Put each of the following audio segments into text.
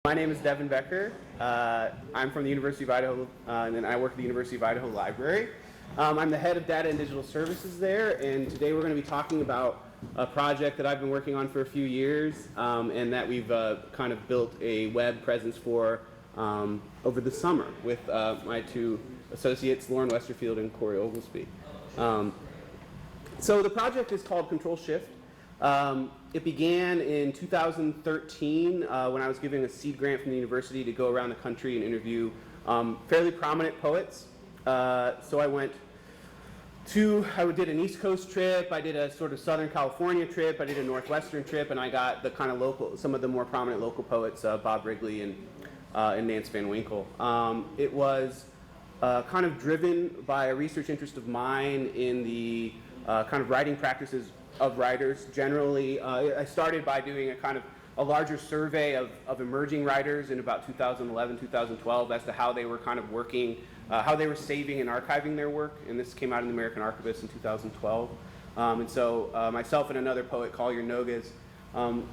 My name is Devin Becker. I'm from the University of Idaho, and I work at the University of Idaho Library. I'm the head of data and digital services there, and today we're going to be talking about a project that I've been working on for a few years, and that we've kind of built a web presence for over the summer with my two associates, Lauren Westerfield and Corey Oglesby. So the project is called Control Shift. It began in 2013 when I was given a seed grant from the university to go around the country and interview fairly prominent poets. So I did an East Coast trip, I did a sort of Southern California trip, I did a Northwestern trip, and I got the kind of some of the more prominent local poets, Bob Wrigley and Nance Van Winkle. It was kind of driven by a research interest of mine in the kind of writing practices of writers generally. I started by doing a larger survey of emerging writers in about 2011, 2012 as to how they were kind of working, how they were saving and archiving their work, and this came out in the American Archivist in 2012. And so myself and another poet, Collier Nogues, I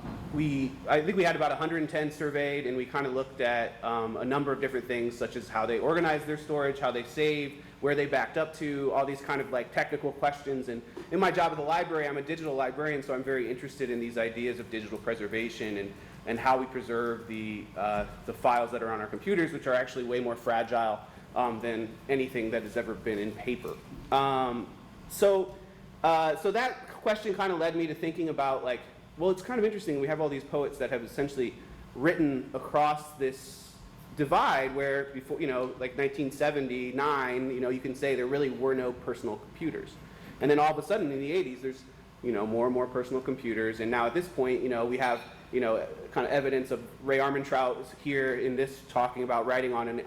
think we had about 110 surveyed, and we kind of looked at a number of different things, such as how they organized their storage, how they saved, where they backed up to, all these kind of like technical questions. And in my job at the library, I'm a digital librarian, so I'm very interested in these ideas of digital preservation and how we preserve the files that are on our computers, which are actually way more fragile than anything that has ever been in paper. So that question kind of led me to thinking about, like, well, it's kind of interesting. We have all these poets that have essentially written across this divide where before, like 1979, you can say there really were no personal computers. And then all of a sudden in the 80s, there's, more and more personal computers. And now at this point, we have, kind of evidence of Ray Armentrout here in this talking about writing on an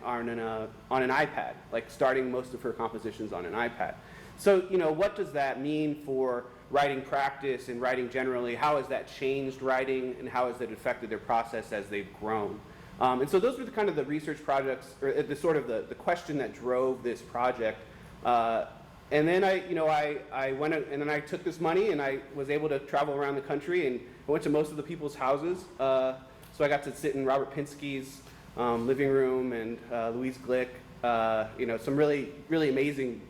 iPad, like starting most of her compositions on an iPad. So, what does that mean for writing practice and writing generally? How has that changed writing, and how has it affected their process as they've grown? And so those were the kind of the research projects, or the sort of the question that drove this project. And then I went and then I took this money and I was able to travel around the country, and I went to most of the people's houses. So I got to sit in Robert Pinsky's living room, and Louise Glick, some really, really amazing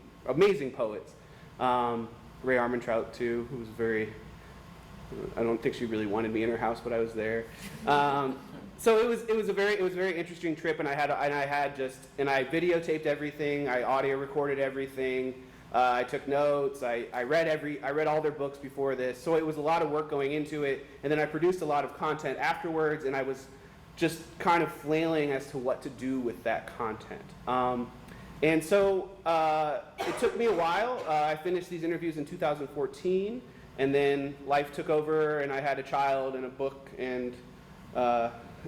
poets. Ray Armentrout too, who was I don't think she really wanted me in her house, but I was there. So it was a very interesting trip, and I videotaped everything, I audio recorded everything, I took notes, I read all their books before this, so it was a lot of work going into it, and then I produced a lot of content afterwards, and I was just kind of flailing as to what to do with that content. And so it took me a while. I finished these interviews in 2014, and then life took over, and I had a child and a book, and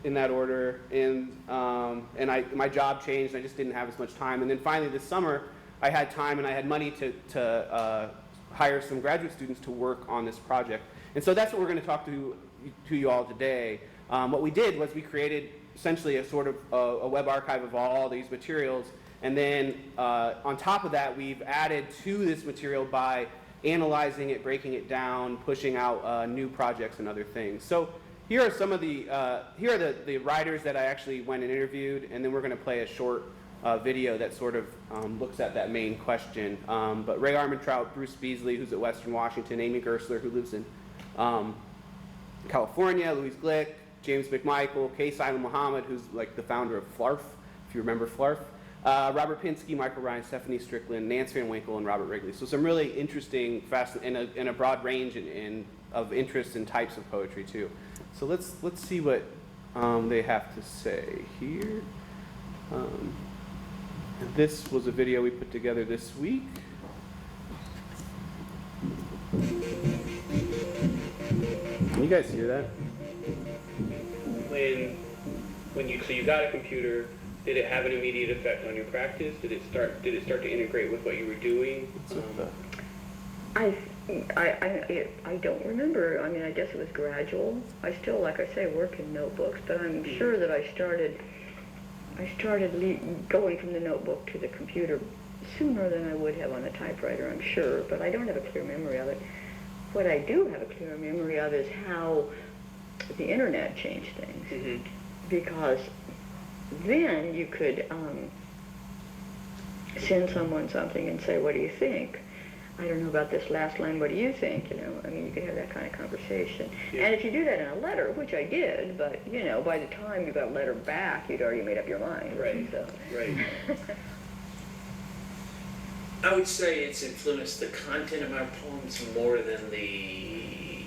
in that order, and my job changed, and I just didn't have as much time. And then finally this summer, I had time and I had money to hire some graduate students to work on this project. And so that's what we're going to talk to you all today. What we did was we created essentially a sort of a web archive of all these materials. And then on top of that, we've added to this material by analyzing it, breaking it down, pushing out new projects and other things. So here are some of the writers that I actually went and interviewed, and then we're going to play a short video that sort of looks at that main question. But Ray Armentrout, Bruce Beasley, who's at Western Washington, Amy Gersler, who lives in California, Louise Glick, James McMichael, Kay Simon Muhammad, who's like the founder of Flarf, if you remember Flarf. Robert Pinsky, Michael Ryan, Stephanie Strickland, Nance Van Winkle, and Robert Wrigley. So some really interesting, and a broad range of interests and types of poetry too. So let's see what they have to say here. This was a video we put together this week. Can you guys hear that? So you got a computer. Did it have an immediate effect on your practice? Did it start to integrate with what you were doing? I don't remember. I mean, I guess it was gradual. I still, like I say, work in notebooks, but I'm sure that I started going from the notebook to the computer sooner than I would have on a typewriter, I'm sure, but I don't have a clear memory of it. What I do have a clear memory of is how the internet changed things. Mm-hmm. because then you could send someone something and say, what do you think? I don't know about this last line, what do you think? You know, I mean, you can have that kind of conversation. Yeah. And if you do that in a letter, which I did, but, you know, by the time you got a letter back, you'd already made up your mind. Right. So. Right. I would say it's influenced the content of my poems more than the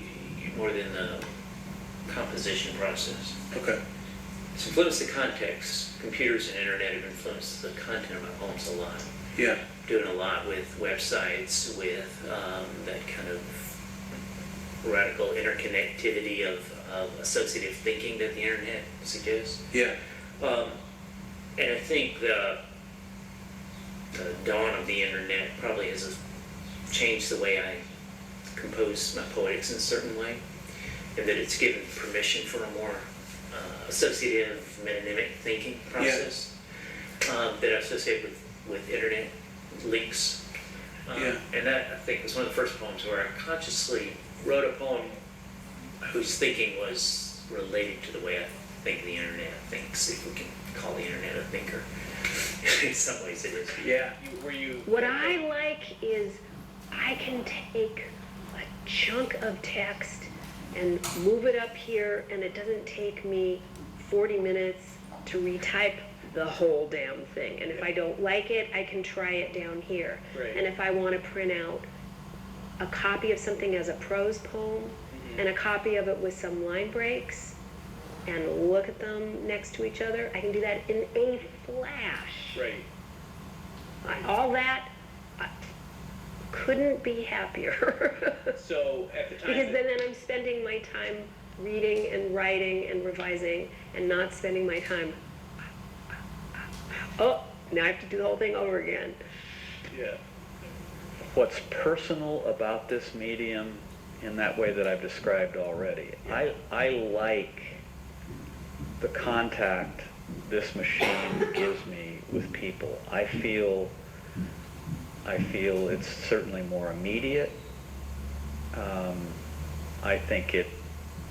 composition process. Okay. It's influenced the context. Computers and internet have influenced the content of my poems a lot. Yeah. Doing a lot with websites, with that kind of radical interconnectivity of associative thinking that the internet suggests. Yeah. And I think the dawn of the internet probably has changed the way I compose my poetics in a certain way, and that it's given permission for a more associative metonymic thinking process that I associate with internet links. And that, I think, was one of the first poems where I consciously wrote a poem whose thinking was related to the way I think the internet thinks, if we can call the internet a thinker. In some ways it is. Yeah. What I like is I can take a chunk of text and move it up here, and it doesn't take me 40 minutes to retype the whole damn thing. And if I don't like it, I can try it down here. Right. And if I want to print out a copy of something as a prose poem and a copy of it with some line breaks and look at them next to each other, I can do that in a flash. Right. All that, I couldn't be happier. So at the time. Because then I'm spending my time reading and writing and revising and not spending my time, oh, now I have to do the whole thing over again. Yeah. What's personal about this medium in that way that I've described already, I like the contact this machine gives me with people. I feel it's certainly more immediate. I think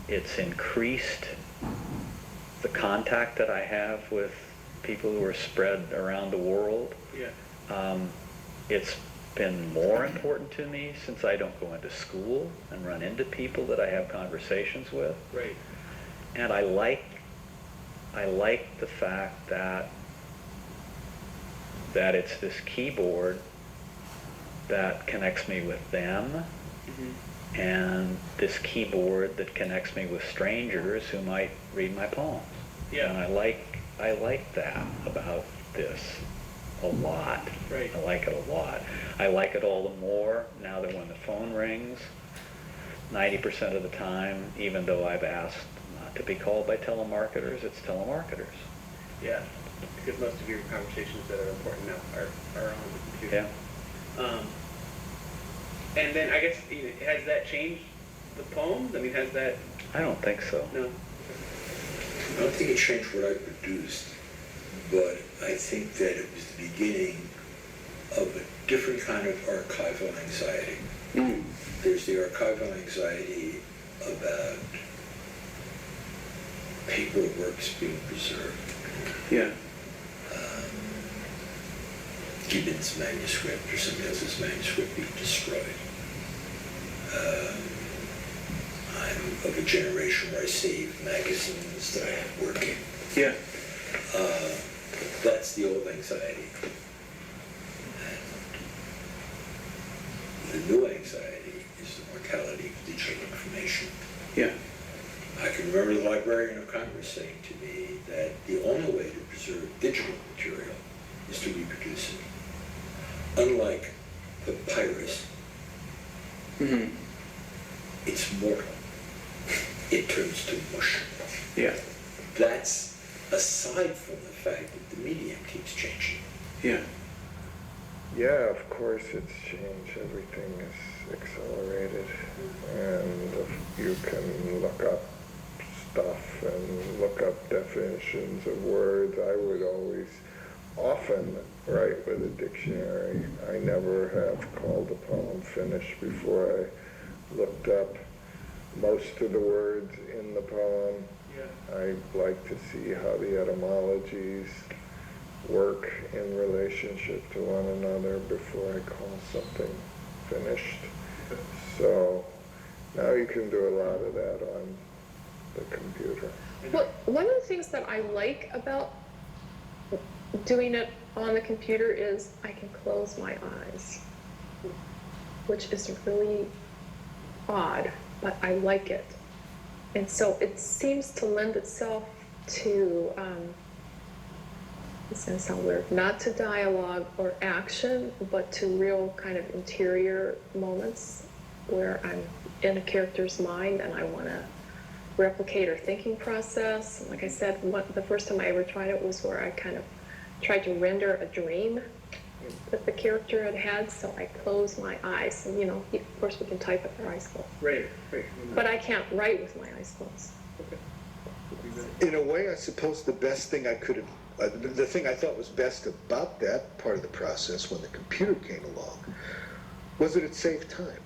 it's increased the contact that I have with people who are spread around the world. Yeah. It's been more important to me since I don't go into school and run into people that I have conversations with. Right. And I like the fact that it's this keyboard that connects me with them, and this keyboard that connects me with strangers who might read my poems. Yeah. And I like that about this a lot. Right. I like it a lot. I like it all the more now that when the phone rings, 90% of the time, even though I've asked not to be called by telemarketers, it's telemarketers. Yeah. Because most of your conversations that are important now are on the computer. Yeah. And then I guess, has that changed the poems? I mean, has that? I don't think so. No. I don't think it changed what I produced, but I think that it was the beginning of a different kind of archival anxiety. There's the archival anxiety about paper works being preserved. Yeah. Gibbon's manuscript or somebody else's manuscript being destroyed. I'm of a generation where I save magazines that I have working. Yeah. That's the old anxiety. And the new anxiety is the mortality of digital information. Yeah. I can remember the Librarian of Congress saying to me that the only way to preserve digital material is to reproduce it. Unlike papyrus, it's mortal. It turns to mush. Yeah. That's aside from the fact that the medium keeps changing. Yeah. Yeah, of course it's changed. Everything is accelerated, and you can look up stuff and look up definitions of words. I would always often write with a dictionary. I never have called a poem finished before I looked up most of the words in the poem. I like to see how the etymologies work in relationship to one another before I call something finished. So now you can do a lot of that on the computer. Well, one of the things that I like about doing it on the computer is I can close my eyes, which is really odd, but I like it. And so it seems to lend itself to, this doesn't sound weird, not to dialogue or action, but to real kind of interior moments where I'm in a character's mind and I want to replicate her thinking process. Like I said, the first time I ever tried it was where I kind of tried to render a dream that the character had had, so I closed my eyes. And, of course we can type with our eyes closed. Right. But I can't write with my eyes closed. In a way, I suppose the best thing I could have, the thing I thought was best about that part of the process when the computer came along was that it saved time.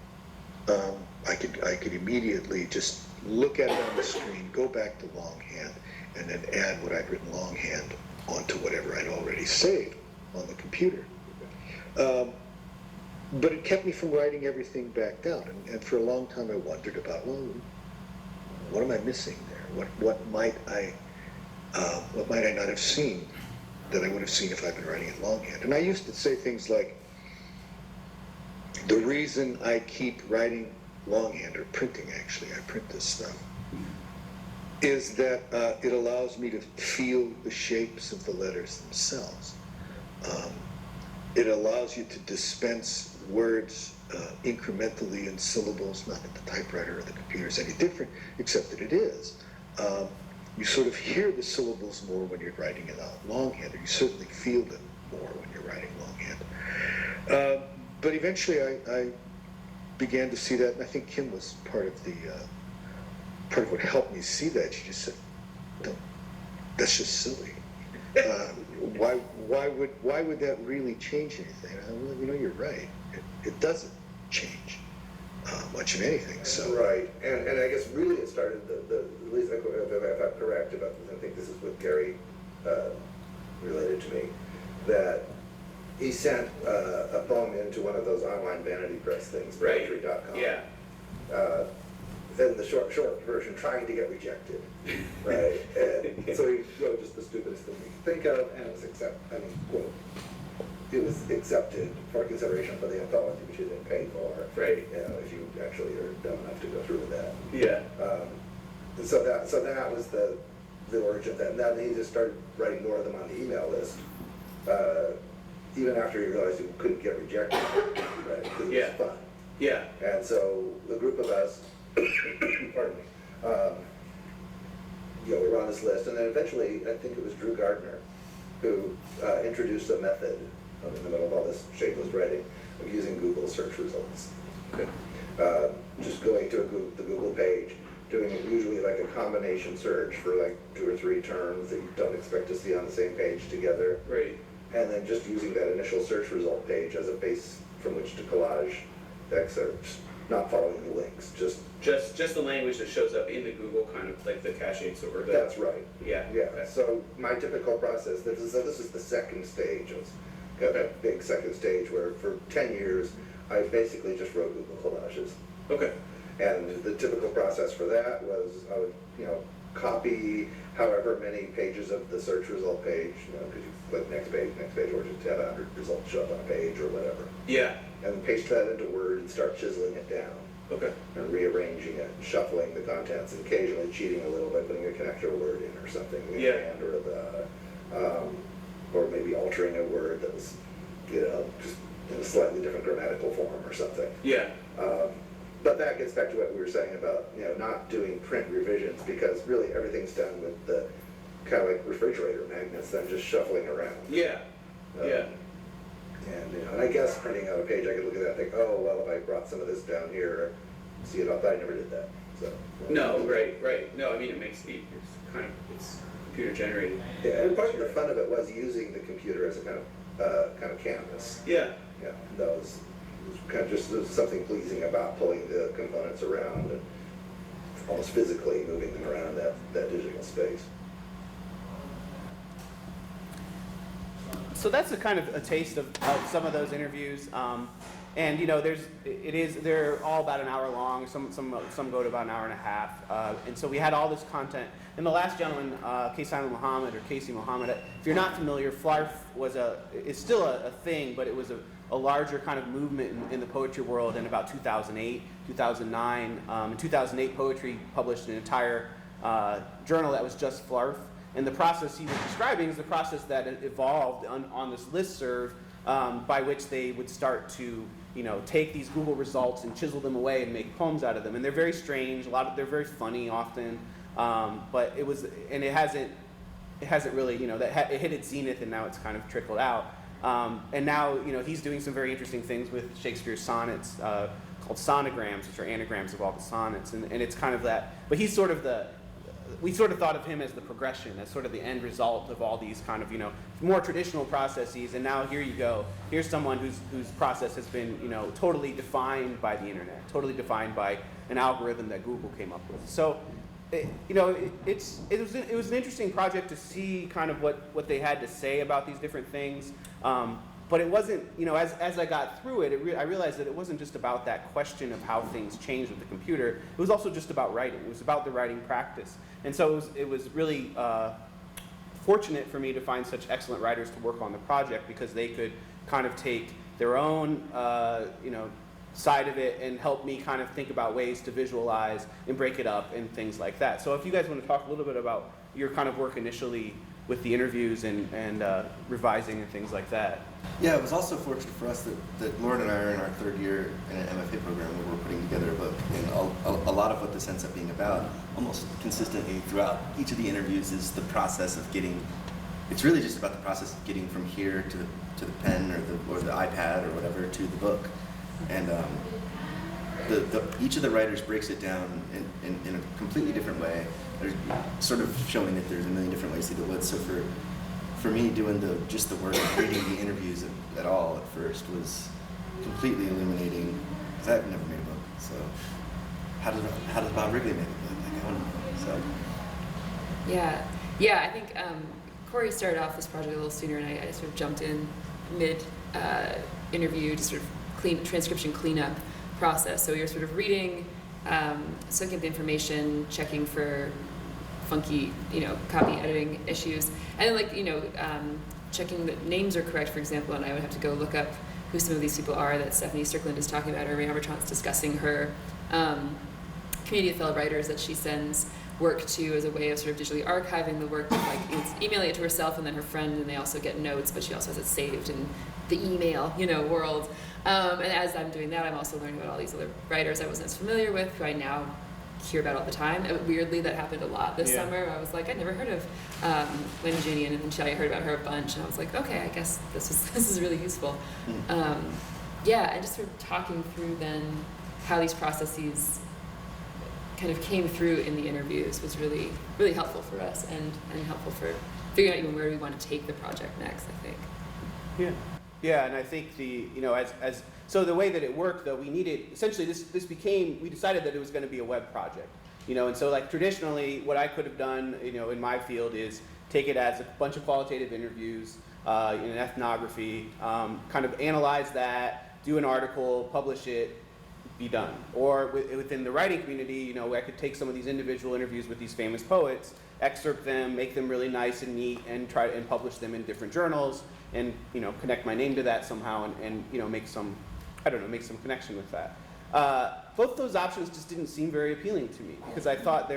I could immediately just look at it on the screen, go back to longhand, and then add what I'd written longhand onto whatever I'd already saved on the computer. But it kept me from writing everything back down, and for a long time I wondered about, well, what am I missing there? What might I not have seen that I would have seen if I'd been writing it longhand? And I used to say things like, the reason I keep writing longhand, or printing actually, I print this stuff, is that it allows me to feel the shapes of the letters themselves. It allows you to dispense words incrementally in syllables, not that the typewriter or the computer is any different, except that it is. You sort of hear the syllables more when you're writing it out longhand, or you certainly feel them more when you're writing longhand. But eventually I began to see that, and I think Kim was part of what helped me see that. She just said, that's just silly. Why would that really change anything? Well, you're right. It doesn't change much of anything. So right, and I guess really it started at least if I'm correct about this, I think this is what Gary related to me, that he sent a poem into one of those online vanity press things, poetry.com. Yeah. And the short version trying to get rejected, right? And so he wrote just the stupidest thing we could think of, and it was it was accepted for consideration for the anthology, which he didn't pay for. Right. If you actually are dumb enough to go through with that. Yeah. And so that was the origin of that. And then he just started writing more of them on the email list, even after he realized he couldn't get rejected, right? Because it was fun. Yeah. And so the group of us, pardon me, we were on this list, and then eventually, I think it was Drew Gardner who introduced a method in the middle of all this shapeless writing of using Google search results. Okay. Just going to the Google page, doing usually like a combination search for like 2 or 3 terms that you don't expect to see on the same page together. Right. And then just using that initial search result page as a base from which to collage excerpts, not following the links, just the language that shows up in the Google kind of like the caching sort of. that's right. Yeah. Yeah. Okay. So my typical process. This is the second stage. It's got that big second stage where for 10 years I basically just wrote Google collages. Okay. And the typical process for that was I would copy however many pages of the search result page, because you click next page, or just have 100 results show up on a page or whatever. Yeah. And paste that into Word and start chiseling it down. Okay. And rearranging it, and shuffling the contents, and occasionally cheating a little bit, putting a connector word in or something, Yeah. and or or maybe altering a word that was, just in a slightly different grammatical form or something. Yeah. But that gets back to what we were saying about, not doing print revisions, because really everything's done with the kind of like refrigerator magnets, then just shuffling around. Yeah. Yeah. And I guess printing out a page, I could look at that and think, oh, well, if I brought some of this down here, see it all, but I never did that, so. No, right. No, I mean, it makes it's computer generated. Yeah, and part of the fun of it was using the computer as a kind of canvas. Yeah. Yeah, that was kind of just, there was something pleasing about pulling the components around and almost physically moving them around that digital space. So that's a kind of a taste of some of those interviews. And you know, they're all about an hour long. Some go to about an hour and a half. And so we had all this content. And the last gentleman, Casey Muhammad. If you're not familiar, Flarf is still a thing, but it was a larger kind of movement in the poetry world in about 2008, 2009. In 2008, Poetry published an entire journal that was just Flarf. And the process he was describing is the process that evolved on this listserv, by which they would start to, you know, take these Google results and chisel them away and make poems out of them. And they're very strange. They're very funny often. But it hasn't really, you know, it hit its zenith and now it's kind of trickled out. And now, you know, he's doing some very interesting things with Shakespeare's sonnets called sonograms, which are anagrams of all the sonnets. And it's kind of that. But he's sort of we sort of thought of him as the progression, as sort of the end result of all these kind of, you know, more traditional processes. And now here you go. Here's someone whose process has been, you know, totally defined by the internet, totally defined by an algorithm that Google came up with. So, you know, it was an interesting project to see kind of what they had to say about these different things. But it wasn't, you know, as I got through it, I realized that it wasn't just about that question of how things change with the computer. It was also just about writing. It was about the writing practice. And so it was really fortunate for me to find such excellent writers to work on the project, because they could kind of take their own, you know, side of it and help me kind of think about ways to visualize and break it up and things like that. So if you guys want to talk a little bit about your kind of work initially with the interviews and revising and things like that. Yeah, it was also fortunate for us that Lauren and I are in our third year in an MFA program where we're putting together a book. And a lot of what this ends up being about, almost consistently throughout each of the interviews, is the process of getting, it's really just about the process of getting from here to the pen or the iPad or whatever to the book. And each of the writers breaks it down in a completely different way. They're sort of showing that there's a million different ways to do it. So for me, doing just the work of reading the interviews at all at first was completely illuminating, because I've never made a book. So how does Bob Wrigley make a book? Like, I want to know. So yeah, I think Corey started off this project a little sooner, and I sort of jumped in mid interview to sort of transcription cleanup process. So you're sort of reading, soaking up the information, checking for funky, you know, copy editing issues, and then, like, you know, checking that names are correct, for example. And I would have to go look up who some of these people are that Stephanie Strickland is talking about, or Ray Arbitrant's discussing her community of fellow writers that she sends work to as a way of sort of digitally archiving the work, like it's emailing it to herself and then her friend, and they also get notes, but she also has it saved in the email, you know, world. And as I'm doing that, I'm also learning about all these other writers I wasn't as familiar with, who I now hear about all the time. Weirdly, that happened a lot this summer. I was like, I'd never heard of Wendy Janian, and then I heard about her a bunch, and I was like, okay, I guess this is really useful. Yeah, and just sort of talking through then how these processes kind of came through in the interviews was really, really helpful for us, and helpful for figuring out even where we want to take the project next, I think. Yeah, and I think so the way that it worked, though, we needed, essentially we decided that it was going to be a web project, you know, and so, like, traditionally what I could have done, you know, in my field is take it as a bunch of qualitative interviews in an ethnography, kind of analyze that, do an article, publish it, be done. Or within the writing community, you know, I could take some of these individual interviews with these famous poets, excerpt them, make them really nice and neat, and try and publish them in different journals, and, you know, connect my name to that somehow, and you know, make some connection with that. Both those options just didn't seem very appealing to me, because I thought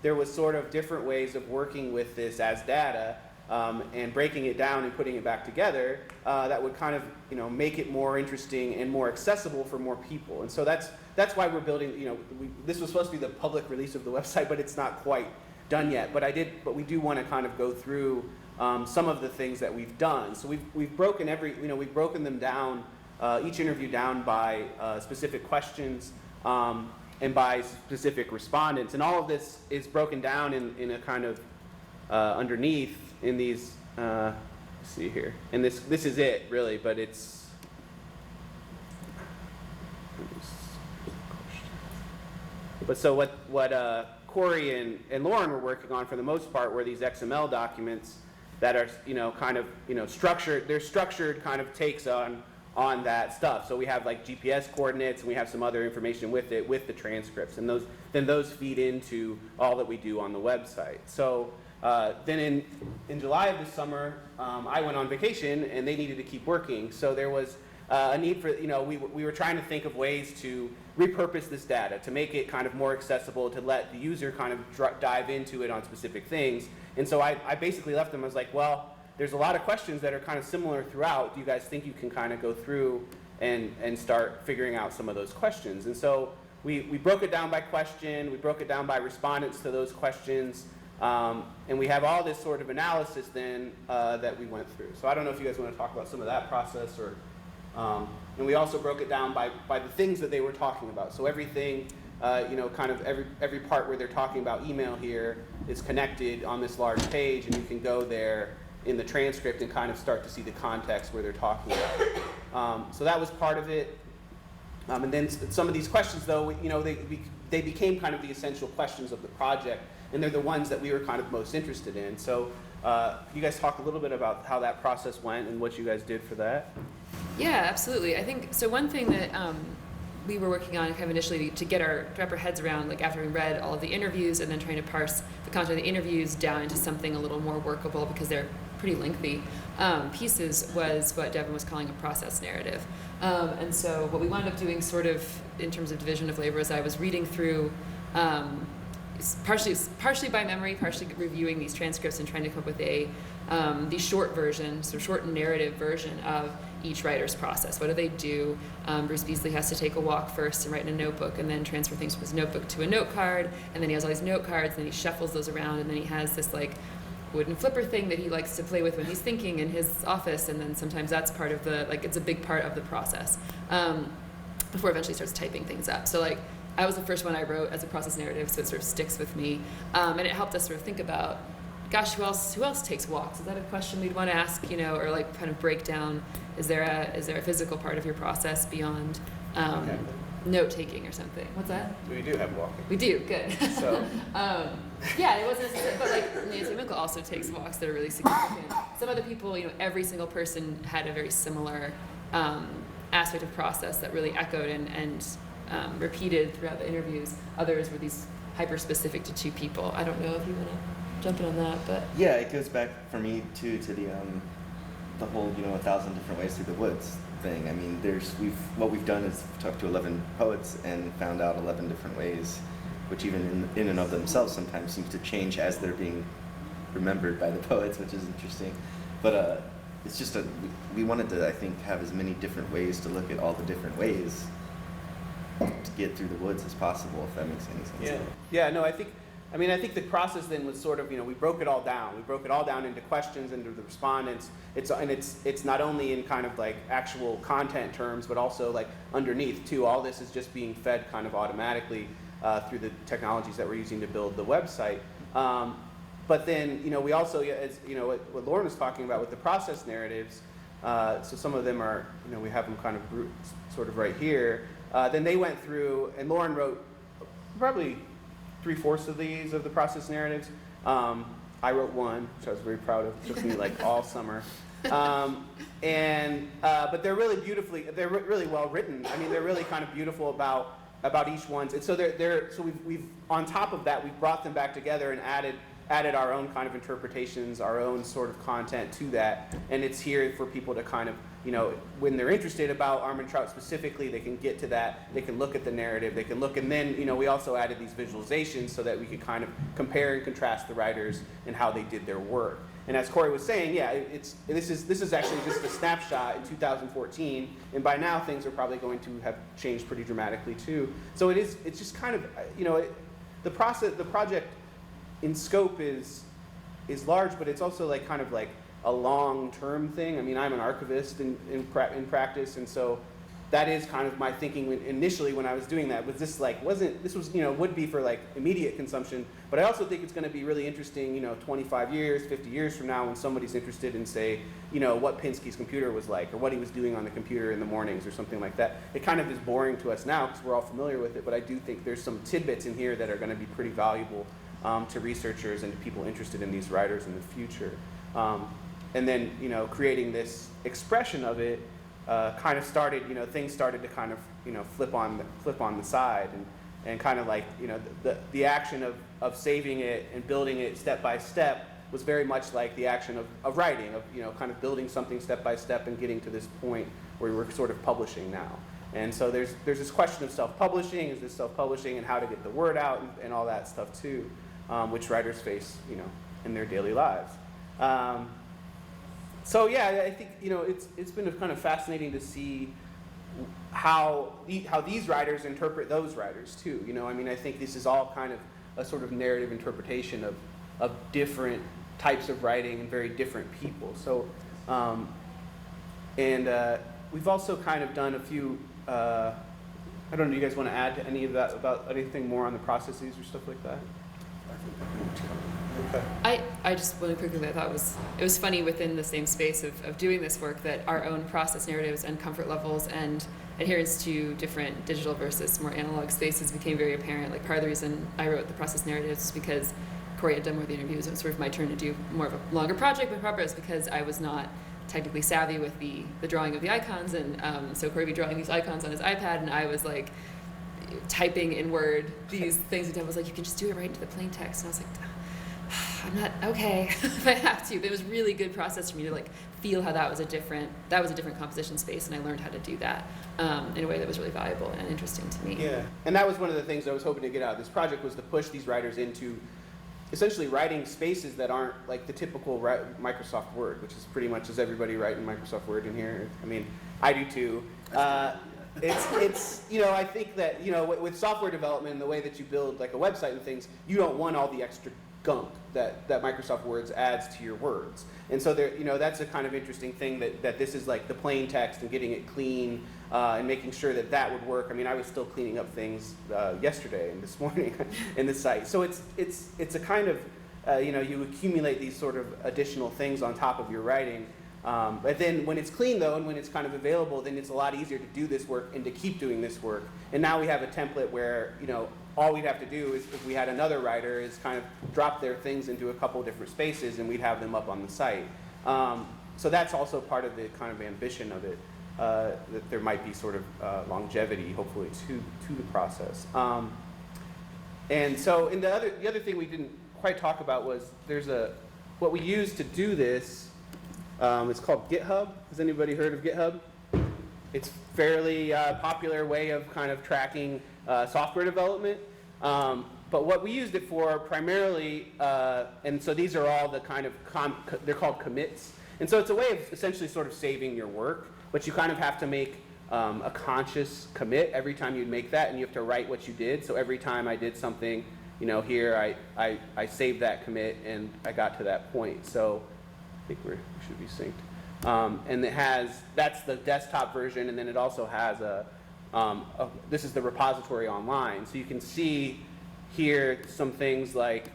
there was sort of different ways of working with this as data, and breaking it down and putting it back together, that would kind of, you know, make it more interesting and more accessible for more people. And so that's why we're building, you know, this was supposed to be the public release of the website, but it's not quite done yet. But we do want to kind of go through some of the things that we've done. So we've broken we've broken them down, each interview down by specific questions, and by specific respondents. And all of this is broken down in a kind of underneath in these, let's see here. And this is it, really, but it's, But so what Corey and Lauren were working on for the most part were these XML documents that are, structured. They're structured kind of takes on that stuff. So we have like GPS coordinates, and we have some other information with it, with the transcripts, and those feed into all that we do on the website. So then in July of this summer, I went on vacation, and they needed to keep working. So there was a need for, we were trying to think of ways to repurpose this data, to make it kind of more accessible, to let the user kind of dive into it on specific things. And so I basically left them. I was like, well, there's a lot of questions that are kind of similar throughout. Do you guys think you can kind of go through and start figuring out some of those questions? And so we broke it down by question. We broke it down by respondents to those questions. And we have all this sort of analysis then that we went through. So I don't know if you guys want to talk about some of that process, or and we also broke it down by the things that they were talking about. So everything, kind of every part where they're talking about email here is connected on this large page, and you can go there in the transcript and kind of start to see the context where they're talking about. So that was part of it. And then some of these questions, though, they became kind of the essential questions of the project, and they're the ones that we were kind of most interested in. So you guys talk a little bit about how that process went and what you guys did for that? Yeah, absolutely. I think, so one thing that we were working on kind of initially to wrap our heads around, like after we read all of the interviews and then trying to parse the content of the interviews down into something a little more workable, because they're pretty lengthy pieces, was what Devin was calling a process narrative. And so what we wound up doing sort of in terms of division of labor is I was reading through partially by memory, partially reviewing these transcripts and trying to come up with the short version, so short narrative version of each writer's process. What do they do? Bruce Beasley has to take a walk first and write in a notebook, and then transfer things from his notebook to a note card, and then he has all these note cards, and then he shuffles those around, and then he has this like wooden flipper thing that he likes to play with when he's thinking in his office, and then sometimes that's part of it's a big part of the process before eventually starts typing things up. So like, I was the first one I wrote as a process narrative, so it sort of sticks with me, and it helped us sort of think about, gosh, who else takes walks? Is that a question we'd want to ask, or like kind of break down, is there a physical part of your process beyond note taking or something? What's that? We do have walking. We do, good. So yeah, it wasn't necessarily, but like Nancy Winkle also takes walks that are really significant. Some other people, every single person had a very similar aspect of process that really echoed and repeated throughout the interviews. Others were these hyper specific to two people. I don't know if you want to jump in on that, but Yeah, it goes back for me too to the whole 1,000 different ways through the woods thing. I mean, what we've done is talked to 11 poets and found out 11 different ways, which even in and of themselves sometimes seems to change as they're being remembered by the poets, which is interesting. But it's just we wanted to, I think, have as many different ways to look at all the different ways to get through the woods as possible, if that makes any sense. Yeah. No, I think the process then was sort of, we broke it all down. We broke it all down into questions, into the respondents. It's not only in kind of like actual content terms, but also like underneath too. All this is just being fed kind of automatically through the technologies that we're using to build the website. But then, we also, as what Lauren was talking about with the process narratives, so some of them are, we have them kind of sort of right here. Then they went through, and Lauren wrote probably 3/4 of these of the process narratives. I wrote one, which I was very proud of. It took me like all summer. But they're really well written. I mean, they're really kind of beautiful about each one. And so we've on top of that, we've brought them back together and added our own kind of interpretations, our own sort of content to that. And it's here for people to kind of, when they're interested about Armentrout specifically, they can get to that, they can look at the narrative, they can look, and then, we also added these visualizations so that we could kind of compare and contrast the writers and how they did their work. And as Corey was saying, this is actually just a snapshot in 2014, and by now things are probably going to have changed pretty dramatically too. So it's just kind of, the project in scope is large, but it's also like kind of like a long-term thing. I mean, I'm an archivist in practice, and so that is kind of my thinking initially when I was doing that. Was this like, this was, would be for like immediate consumption, but I also think it's going to be really interesting, 25 years, 50 years from now when somebody's interested in, say, what Pinsky's computer was like, or what he was doing on the computer in the mornings or something like that. It kind of is boring to us now because we're all familiar with it, but I do think there's some tidbits in here that are going to be pretty valuable to researchers and to people interested in these writers in the future. And then, creating this expression of it kind of started, things started to kind of, flip on the side, and kind of like, the action of saving it and building it step by step was very much like the action of writing, of, kind of building something step by step and getting to this point where we're sort of publishing now. And so there's this question of self-publishing, is this self-publishing, and how to get the word out and all that stuff too, which writers face, in their daily lives. So yeah, I think it's been kind of fascinating to see how these writers interpret those writers too. I think this is all kind of a sort of narrative interpretation of different types of writing and very different people. So, we've also kind of done a few. I don't know. Do you guys want to add to any of that about anything more on the processes or stuff like that? I just really quickly, I thought it was funny within the same space of doing this work that our own process narratives and comfort levels and adherence to different digital versus more analog spaces became very apparent. Like part of the reason I wrote the process narratives is because Corey had done more of the interviews. It was sort of my turn to do more of a longer project, but probably was because I was not technically savvy with the drawing of the icons, and so Corey would be drawing these icons on his iPad, and I was like typing in Word these things, and Deb was like, you can just do it right into the plain text, and I was like, I'm not okay if I have to. But it was really good process for me to like feel how that was a different composition space, and I learned how to do that in a way that was really valuable and interesting to me. Yeah, and that was one of the things I was hoping to get out of this project, was to push these writers into essentially writing spaces that aren't like the typical Microsoft Word, which is pretty much, does everybody write in Microsoft Word in here? I mean, I do too. It's I think that with software development and the way that you build like a website and things, you don't want all the extra gunk that Microsoft Words adds to your words. And so there, that's a kind of interesting thing that this is like the plain text and getting it clean and making sure that would work. I mean, I was still cleaning up things yesterday and this morning in the site. So it's a kind of, you accumulate these sort of additional things on top of your writing. But then when it's clean though, and when it's kind of available, then it's a lot easier to do this work and to keep doing this work. And now we have a template where, all we'd have to do is, if we had another writer, is kind of drop their things into a couple different spaces and we'd have them up on the site. So that's also part of the kind of ambition of it, that there might be sort of longevity, hopefully, to the process. And so, the other thing we didn't quite talk about was what we use to do this. It's called GitHub. Has anybody heard of GitHub? It's a fairly popular way of kind of tracking software development. But what we used it for primarily, and so these are all the kind of, they're called commits. And so it's a way of essentially sort of saving your work, but you kind of have to make a conscious commit every time you make that, and you have to write what you did. So every time I did something, here I saved that commit and I got to that point. So I think we should be synced. And that's the desktop version, and then it also has this is the repository online. So you can see here some things like,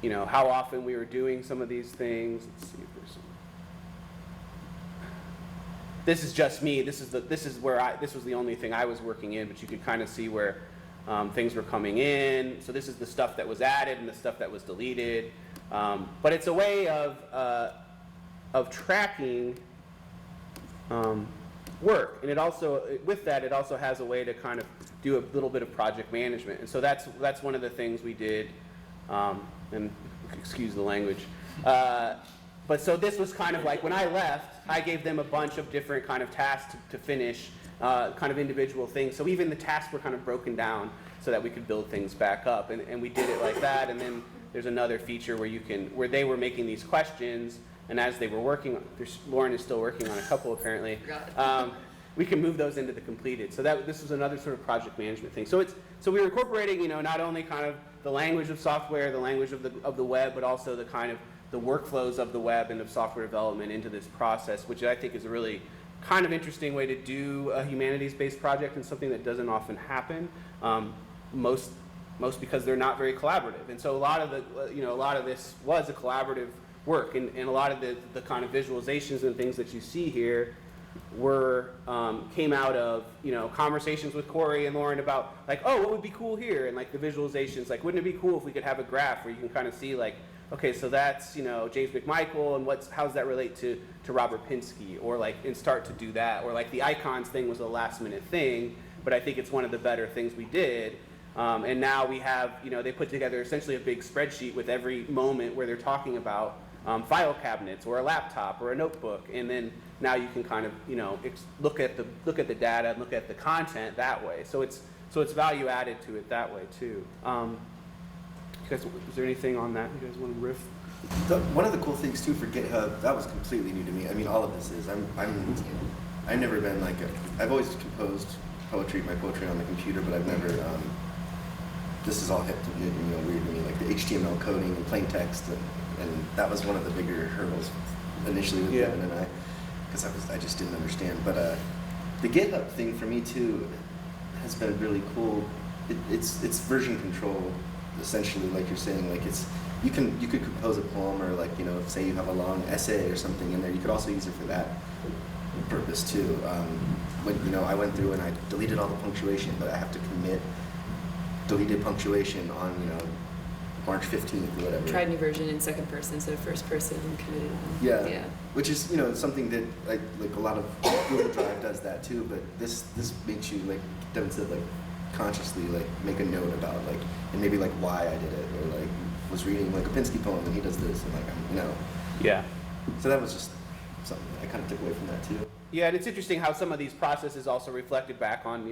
how often we were doing some of these things. Let's see if there's some. This is just me. This is was the only thing I was working in, but you could kind of see where things were coming in. So this is the stuff that was added and the stuff that was deleted. But it's a way of tracking work, and it also, with that, it also has a way to kind of do a little bit of project management. And so that's one of the things we did. And excuse the language. But so this was kind of like, when I left, I gave them a bunch of different kind of tasks to finish, kind of individual things. So even the tasks were kind of broken down so that we could build things back up. And we did it like that. And then there's another feature where they were making these questions, and as they were working, Lauren is still working on a couple apparently, we can move those into the completed. So this was another sort of project management thing. So we were incorporating, not only kind of the language of software, the language of the web, but also the kind of the workflows of the web and of software development into this process, which I think is a really kind of interesting way to do a humanities-based project and something that doesn't often happen. Most because they're not very collaborative, and so a lot of this was a collaborative work, and a lot of the kind of visualizations and things that you see here were came out of conversations with Corey and Lauren about like, oh, what would be cool here, and like the visualizations, like wouldn't it be cool if we could have a graph where you can kind of see like, okay, so that's James McMichael, and how does that relate to Robert Pinsky, or like, and start to do that, or like the icons thing was a last minute thing, but I think it's one of the better things we did. And now we have, they put together essentially a big spreadsheet with every moment where they're talking about file cabinets or a laptop or a notebook, and then now you can kind of, look at the data and look at the content that way. So it's value added to it that way too. Is there anything on that you guys want to riff? One of the cool things too for GitHub, that was completely new to me. I mean, all of this is. I've never been like I've always composed my poetry on the computer, but I've never. This is all hip to me, weird to me, like the HTML coding and plain text, and that was one of the bigger hurdles initially with Devin and I, because I just didn't understand. But the GitHub thing for me too has been really cool. It's version control, essentially, like you're saying. Like you could compose a poem, or like say you have a long essay or something in there. You could also use it for that purpose too. When I went through and I deleted all the punctuation, but I have to commit deleted punctuation on March 15th or whatever. Tried new version in second person instead of first person and committed. Yeah. Which is something that like a lot of Google Drive does that too. But this makes you, like Devin said, like consciously like make a note about like, and maybe like why I did it, or like was reading like a Pinsky poem and he does this, and like Yeah. So that was just something that I kind of took away from that too. Yeah, and it's interesting how some of these processes also reflected back on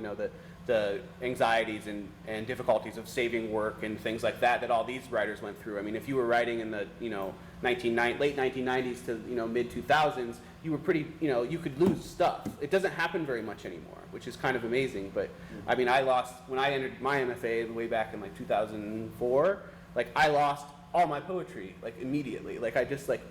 the anxieties and difficulties of saving work and things like that all these writers went through. I mean, if you were writing in the late 1990s to mid 2000s, you were pretty you could lose stuff. It doesn't happen very much anymore, which is kind of amazing. But I mean, when I entered my MFA way back in like 2004, like I lost all my poetry like immediately. Like I just like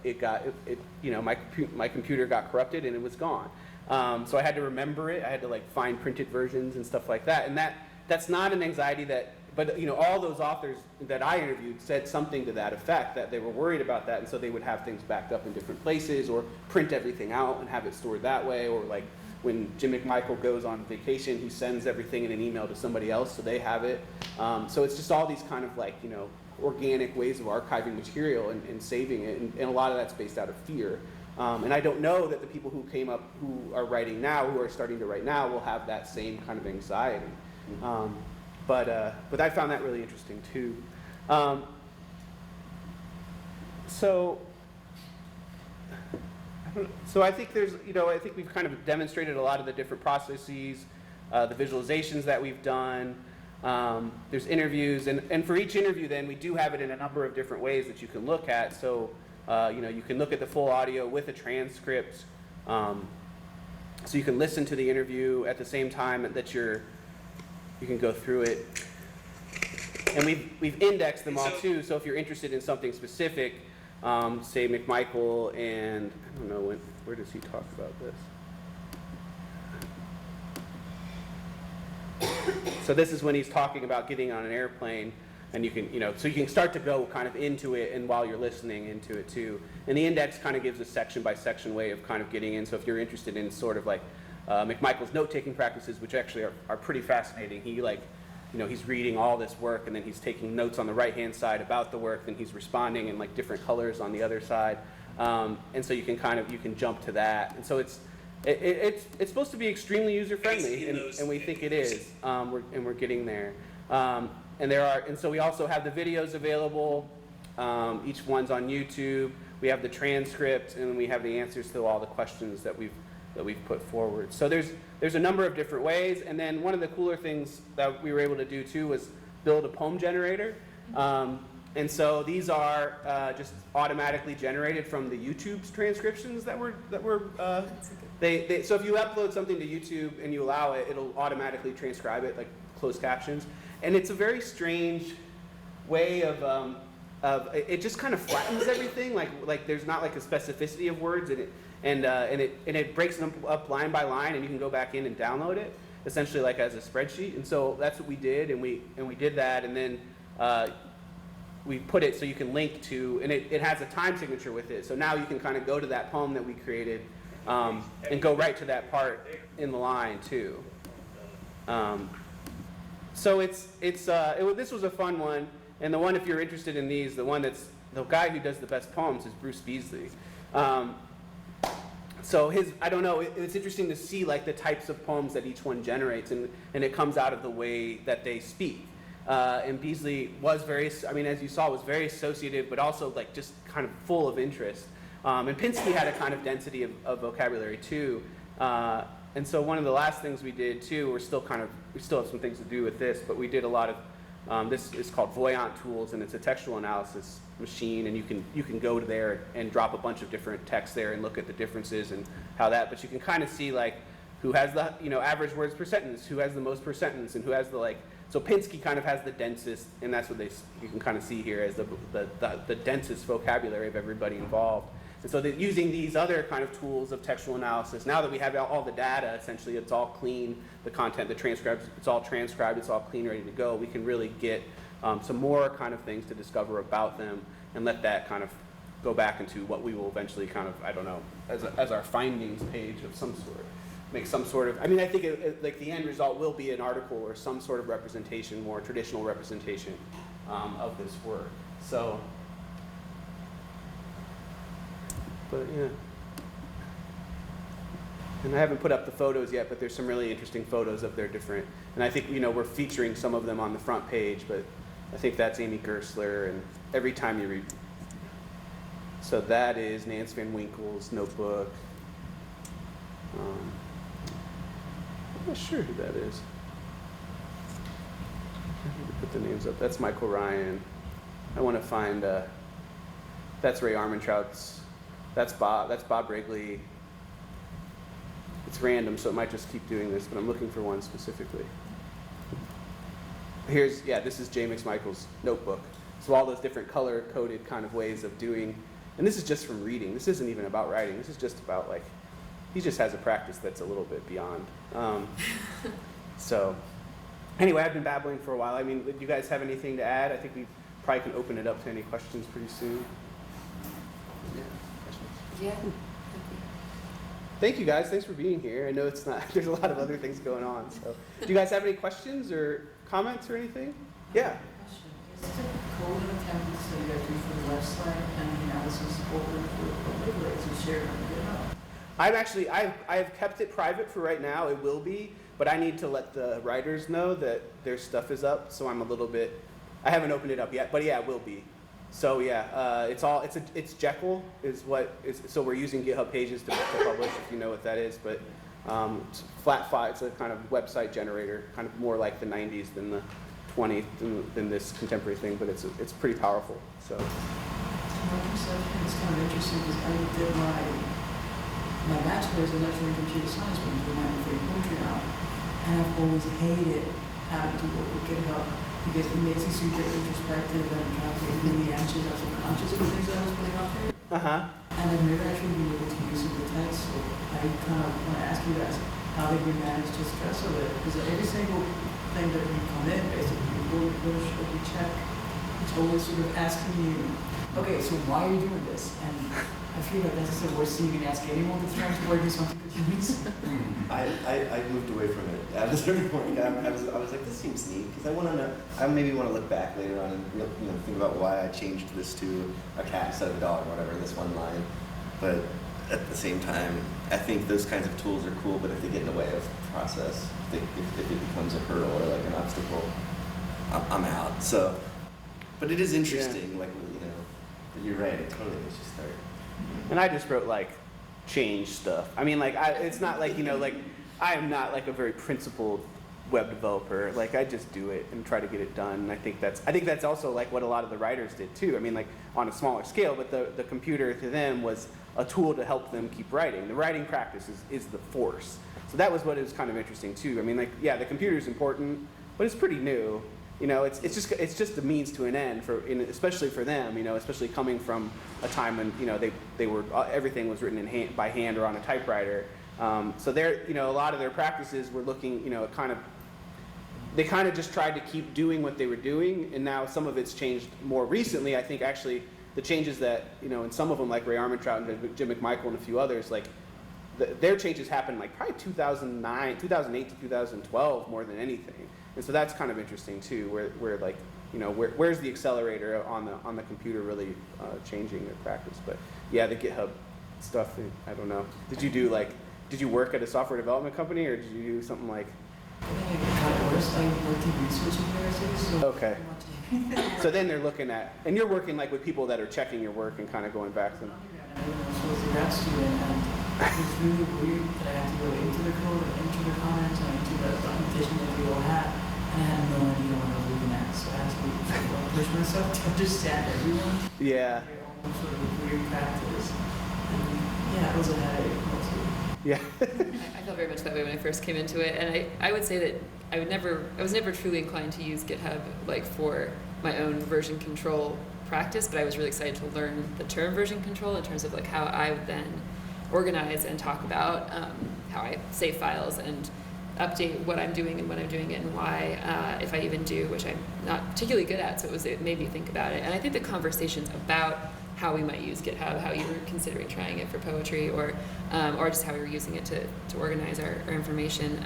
my computer got corrupted and it was gone. So I had to remember it. I had to like find printed versions and stuff like that. And that's not an anxiety but all those authors that I interviewed said something to that effect, that they were worried about that, and so they would have things backed up in different places, or print everything out and have it stored that way, or like when Jim McMichael goes on vacation, he sends everything in an email to somebody else so they have it. So it's just all these kind of like organic ways of archiving material and saving it, and a lot of that's based out of fear. And I don't know that the people who came up, who are writing now, who are starting to write now, will have that same kind of anxiety. But I found that really interesting too. So I think I think we've kind of demonstrated a lot of the different processes, the visualizations that we've done. There's interviews, and for each interview then we do have it in a number of different ways that you can look at. So you can look at the full audio with a transcript, so you can listen to the interview at the same time that you can go through it. And we've indexed them all too, so if you're interested in something specific, say McMichael, and I don't know, where does he talk about this? So this is when he's talking about getting on an airplane, and you can, so you can start to go kind of into it, and while you're listening into it too. And the index kind of gives a section by section way of kind of getting in. So if you're interested in sort of like McMichael's note-taking practices, which actually are pretty fascinating. He he's reading all this work, and then he's taking notes on the right-hand side about the work, then he's responding in like different colors on the other side. And so you can jump to that. And so it's supposed to be extremely user-friendly, and we think it is. We're getting there. And so we also have the videos available. Each one's on YouTube. We have the transcript, and we have the answers to all the questions that we've put forward. So there's a number of different ways. And then one of the cooler things that we were able to do too was build a poem generator. And so these are just automatically generated from the YouTube's transcriptions that were so if you upload something to YouTube and you allow it, it'll automatically transcribe it like closed captions. And it's a very strange way of it just kind of flattens everything. Like there's not like a specificity of words, and it breaks them up line by line, and you can go back in and download it essentially like as a spreadsheet. And so that's what we did, and we did that, and then we put it so you can link to, and it has a time signature with it. So now you can kind of go to that poem that we created and go right to that part in the line too. So this was a fun one, and the one, if you're interested in these, the guy who does the best poems is Bruce Beasley. So I don't know, it's interesting to see like the types of poems that each one generates, and it comes out of the way that they speak. And Beasley was as you saw, was very associative, but also like just kind of full of interest. And Pinsky had a kind of density of vocabulary too. And so one of the last things we did too, we still have some things to do with this, but we did a lot of, this is called Voyant Tools, and it's a textual analysis machine, and you can go to there and drop a bunch of different texts there and look at the differences and how that, but you can kind of see like who has the, average words per sentence, who has the most per sentence, and who has the so Pinsky kind of has the densest, and that's what you can kind of see here as the densest vocabulary of everybody involved. And so that using these other kind of tools of textual analysis, now that we have all the data, essentially it's all clean, the content, the transcripts, it's all transcribed, it's all clean, ready to go, we can really get some more kind of things to discover about them and let that kind of go back into what we will eventually kind of, I don't know, as our findings page of some sort. Make some sort of, I think like the end result will be an article or some sort of representation, more traditional representation of this work. So, but yeah. And I haven't put up the photos yet, but there's some really interesting photos of their different, and I think, we're featuring some of them on the front page, but I think that's Amy Gersler, and every time you read. So that is Nance Van Winkle's notebook. I'm not sure who that is. I need to put the names up. That's Michael Ryan. I want to find, that's Ray Armentrout's, that's Bob Wrigley. It's random, so it might just keep doing this, but I'm looking for one specifically. This is J. McMichael's notebook. So all those different color-coded kind of ways of doing, and this is just from reading. This isn't even about writing. This is just about like, he just has a practice that's a little bit beyond. So anyway, I've been babbling for a while. Do you guys have anything to add? I think we probably can open it up to any questions pretty soon. Yeah, questions? Yeah. Thank you guys, thanks for being here. I know there's a lot of other things going on. So do you guys have any questions or comments or anything? Yeah. Is the code of attendance that you guys do for the website and the analysis open for public, or is it shared on GitHub? I've kept it private for right now. It will be, but I need to let the writers know that their stuff is up. So I'm a little bit. I haven't opened it up yet, but yeah, it will be. So yeah, it's Jekyll is what is. So we're using GitHub Pages to publish, if you know what that is. But it's flat file. It's a kind of website generator, kind of more like the 90s than the 20s than this contemporary thing. But it's pretty powerful. So. Like you said, it's kind of interesting because I did my bachelor's in electrical and computer science when I went for poetry now, and I've always hated having to work with GitHub because it makes you super introspective and kind of really anxious or subconscious of the things that I was putting out there. And I've never actually been able to use some of the text, so I kind of want to ask you guys how did you manage to stress of it? Because every single thing that we come in, basically, we check, it's always sort of asking you, okay, so why are you doing this? And I feel like that's the worst thing you can ask anyone that's trying to work with something that you use. I moved away from it at a certain point. I was like, this seems neat because I want to know. I maybe want to look back later on and think about why I changed this to a cat instead of a dog, or whatever, this one line. But at the same time, I think those kinds of tools are cool. But if they get in the way of the process, if it becomes a hurdle or like an obstacle, I'm out. So, but it is interesting. Like you're right. It totally is just start. And I just wrote like change stuff. It's not like, I am not like a very principled web developer. Like I just do it and try to get it done. And I think that's also like what a lot of the writers did too. Like on a smaller scale, but the computer to them was a tool to help them keep writing. The writing practice is the force. So that was what is kind of interesting too. The computer is important, but it's pretty new. you know, it's just a means to an end especially for them, you know, especially coming from a time when, you know, they were everything was written by hand or on a typewriter. So they're, you know, a lot of their practices were looking, you know, they kind of just tried to keep doing what they were doing, and now some of it's changed more recently. I think actually the changes that, you know, in some of them like Ray Armantrout and Jim McMichael and a few others, like their changes happened like probably 2008 to 2012 more than anything. And so that's kind of interesting too, where like, you know, where's the accelerator on the computer really changing their practice. But yeah, the GitHub stuff, I don't know. Did you work at a software development company, or did you do something like? I think it got worse. I worked in research universities, so Okay. So then they're looking at, and you're working like with people that are checking your work and kind of going back to them. I was a grad student, and it was really weird that I had to go into the code, into the comments, and into the documentation that we all had, and I had no idea what I was looking at, so I had to sort of push myself to understand everyone. Yeah. All sort of weird practice. And yeah, it was a headache mostly. Yeah. I felt very much that way when I first came into it, and I would say that I was never truly inclined to use GitHub like for my own version control practice, but I was really excited to learn the term version control in terms of like how I would then organize and talk about how I save files and update what I'm doing and when I'm doing it and why, if I even do, which I'm not particularly good at, so it made me think about it. And I think the conversations about how we might use GitHub, how you were considering trying it for poetry, or just how we were using it to organize our information,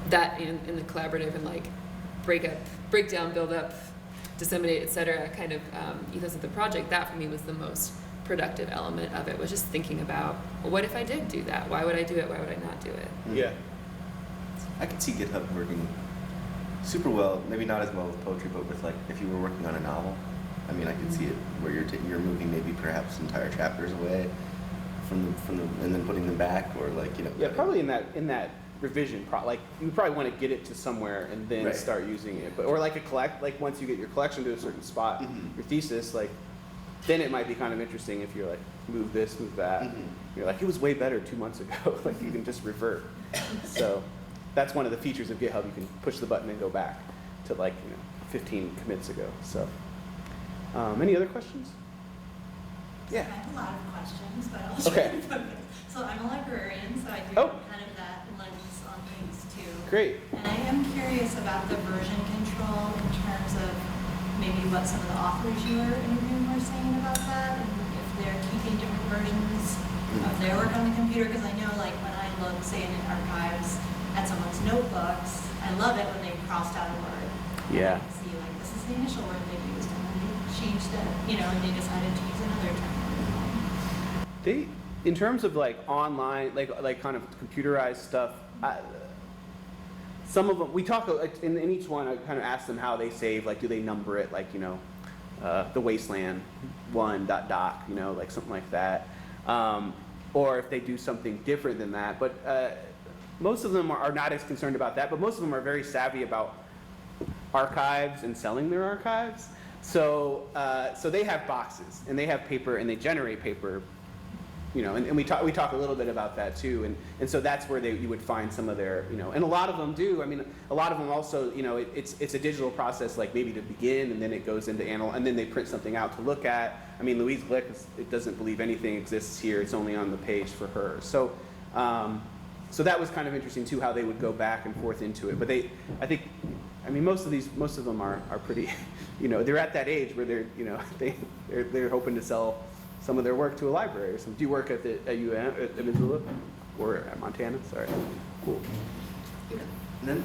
that in the collaborative and like break down, build up, disseminate, etc. kind of ethos of the project, that for me was the most productive element of it, was just thinking about, well, what if I did do that? Why would I do it? Why would I not do it? Yeah. I could see GitHub working super well, maybe not as well with poetry, but with like if you were working on a novel. I mean, I could see it where you're moving maybe perhaps entire chapters away from the and then putting them back, or like, you know. Yeah, probably in that revision, like you probably want to get it to somewhere and then Right. start using it. But or like like once you get your collection to a certain spot, your thesis, like then it might be kind of interesting if you're like move this, move that. You're like, it was way better 2 months ago. Like you can just revert. So that's one of the features of GitHub. You can push the button and go back to like 15 commits ago. So any other questions? Yeah. I have a lot of questions, but I'll Okay. try to focus. So I'm a librarian, so I do kind of that lens on things too. Great. And I am curious about the version control in terms of maybe what some of the authors you were interviewing were saying about that, and if they're keeping different versions of their work on the computer. Because I know, like, when I look, say, in archives at someone's notebooks, I love it when they crossed out a word. Yeah. And I can see, like, this is the initial word they used, and then they changed it, and they decided to use another term. They, in terms of like online, like kind of computerized stuff, some of them, we talk, in each one, I kind of ask them how they save, like do they number it, like, the Wasteland 1.doc, like something like that. Or if they do something different than that. But most of them are not as concerned about that, but most of them are very savvy about archives and selling their archives. So they have boxes, and they have paper, and they generate paper. And we talk a little bit about that too, and so that's where you would find some of their, and a lot of them do. I mean, a lot of them also, it's a digital process, like maybe to begin, and then it goes into and then they print something out to look at. I mean, Louise Glick, it doesn't believe anything exists here; it's only on the page for her. So, so that was kind of interesting too, how they would go back and forth into it. But most of them are pretty, they're at that age where they're hoping to sell some of their work to a library or something. Do you work at Missoula or at Montana? Sorry. Cool. And then,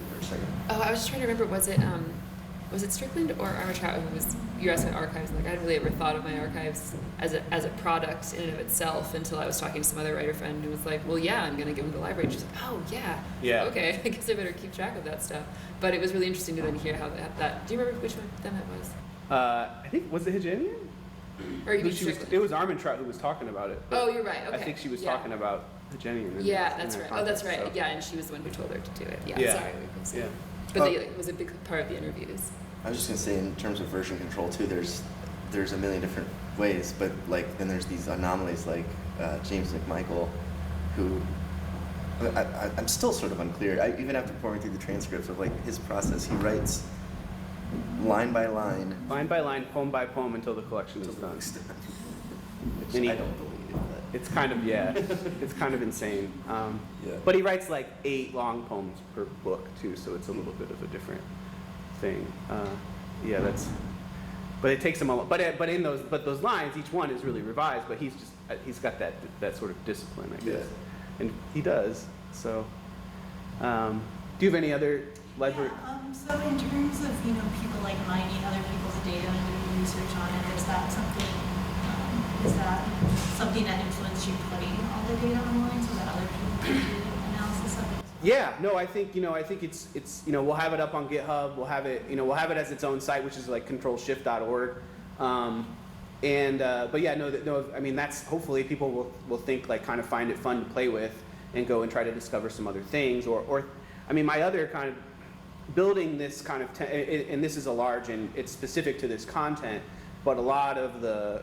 Oh, I was just trying to remember, was it Strickland or Armitrout who was, you asked about archives, and I hadn't really ever thought of my archives as a product in and of itself until I was talking to some other writer friend who was like, well, yeah, I'm going to give them to the library. And she's like, oh, yeah. Okay, I guess I better keep track of that stuff. But it was really interesting to then hear how that do you remember which one of them it was? I think, was it Hegenian? Or you mean It was Armentrout who was talking about it. Oh, you're right. Okay. I think she was talking about Hegenian. Yeah, that's right. Oh, that's right. So. Yeah, and she was the one who told her to do it. Yeah. Sorry. Yeah. But it was a big part of the interviews. I was just gonna say, in terms of version control too, there's a million different ways, but like then there's these anomalies like James McMichael, who I'm still sort of unclear. Even after pouring through the transcripts of like his process, he writes line by line. Line by line, poem by poem until the collection is done. Which And he- I don't believe that. It's kind of, yeah, it's kind of insane. Yeah. But he writes like 8 long poems per book too, so it's a little bit of a different thing. Yeah, that's. But it takes him a lot. But in those lines, each one is really revised. But he's got that sort of discipline, I guess, Yeah. and he does. So, do you have any other library? So in terms of, people like mining other people's data and doing research on it, is that something that influenced you putting all the data online so that other people can do analysis of it? Yeah, no, I think it's we'll have it up on GitHub. We'll have it as its own site, which is like controlshift.org. But yeah, no, I mean that's hopefully people will think like kind of find it fun to play with and go and try to discover some other things or I mean my other kind of building this kind of and this is a large and it's specific to this content, but a lot of the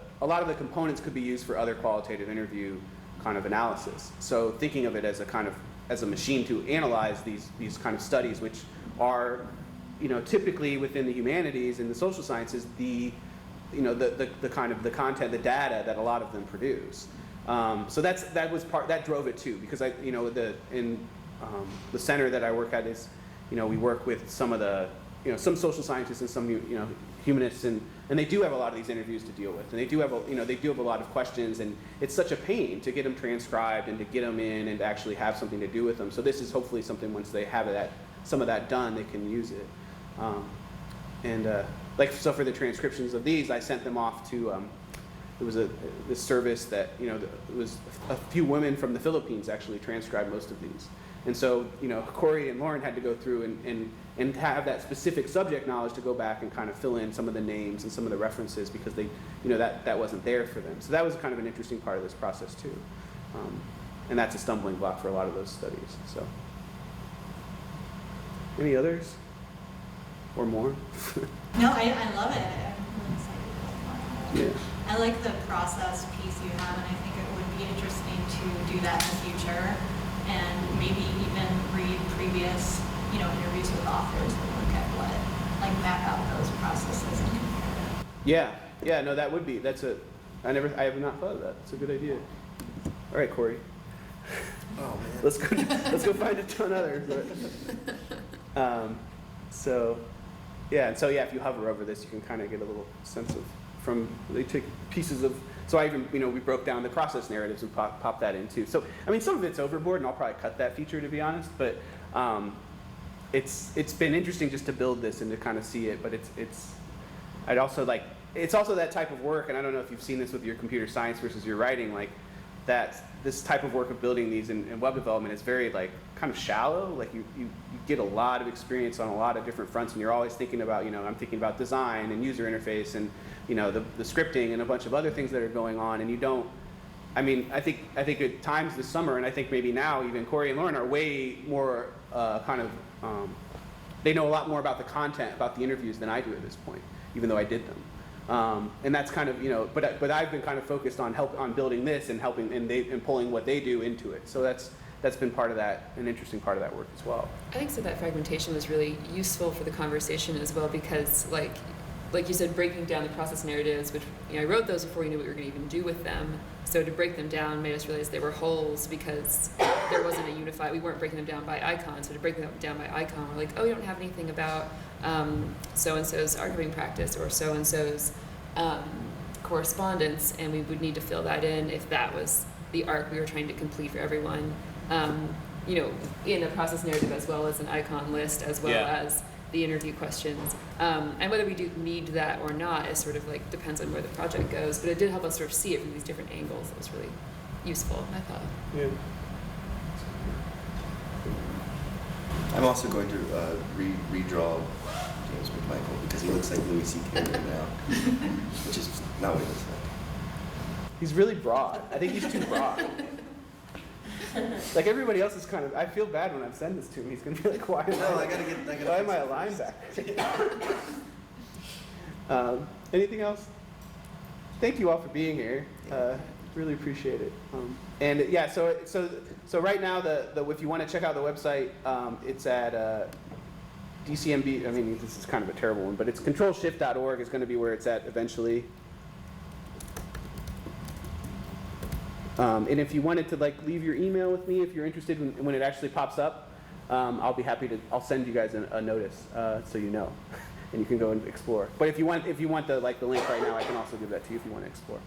components could be used for other qualitative interview kind of analysis. So thinking of it as a machine to analyze these kind of studies, which are, typically within the humanities and the social sciences, the kind of the content, the data that a lot of them produce. So that drove it too, because the center that I work at is, we work with some of the, some social scientists and some, humanists, and they do have a lot of these interviews to deal with, and they do have a lot of questions, and it's such a pain to get them transcribed and to get them in and to actually have something to do with them. So this is hopefully something once they have some of that done, they can use it. So for the transcriptions of these, I sent them off to, it was this service that, it was a few women from the Philippines actually transcribed most of these. And so, Corey and Lauren had to go through and have that specific subject knowledge to go back and kind of fill in some of the names and some of the references because they, that wasn't there for them. So that was kind of an interesting part of this process too. And that's a stumbling block for a lot of those studies. So, any others or more? No, I love it. I'm really excited about that. Yeah. I like the process piece you have, and I think it would be interesting to do that in the future, and maybe even read previous, interviews with authors and look at map out those processes and compare them. Yeah, no, that would be, I have not thought of that. It's a good idea. All right, Corey. Oh man. Let's go find a ton others. If you hover over this, you can kind of get a little sense of they take pieces of. So I even we broke down the process narratives and pop that in too. So I mean some of it's overboard, and I'll probably cut that feature to be honest. But it's been interesting just to build this and to kind of see it. But I'd also it's also that type of work, and I don't know if you've seen this with your computer science versus your writing, like that this type of work of building these in web development is very kind of shallow. Like you get a lot of experience on a lot of different fronts, and you're always thinking about I'm thinking about design and user interface and the scripting and a bunch of other things that are going on, and you don't. I mean, I think at times this summer, and I think maybe now even Corey and Lauren are way more they know a lot more about the content, about the interviews than I do at this point, even though I did them. And that's kind of but I've been kind of focused on building this and helping and pulling what they do into it. So that's been part of that, an interesting part of that work as well. I think so that fragmentation was really useful for the conversation as well because like you said, breaking down the process narratives, which I wrote those before we knew what we were going to even do with them. So to break them down made us realize they were holes because there wasn't a unified. We weren't breaking them down by icon. So to break them down by icon, we're like, oh, you don't have anything about so and so's archiving practice or so and so's correspondence, and we would need to fill that in if that was the arc we were trying to complete for everyone. In a process narrative as well as an icon list as well as the interview questions. And whether we do need that or not is sort of depends on where the project goes, but it did help us sort of see it from these different angles. It was really useful, I thought. Yeah. I'm also going to redraw James McMichael because he looks like Louis C.K. right now, which is not what he looks like. He's really broad. I think he's too broad. Like everybody else is kind of. I feel bad when I send this to him. He's gonna be like, "Why am I a linebacker?" Anything else? Thank you all for being here. Really appreciate it. So right now, if you want to check out the website, it's at DCMB, I mean, this is kind of a terrible one, but it's controlshift.org is going to be where it's at eventually. And if you wanted to like leave your email with me, if you're interested when it actually pops up, I'll be happy to. I'll send you guys a notice so you know, and you can go and explore. But if you want the like the link right now, I can also give that to you if you want to explore.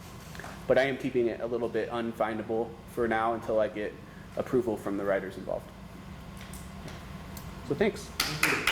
But I am keeping it a little bit unfindable for now until I get approval from the writers involved. So thanks. Thank you.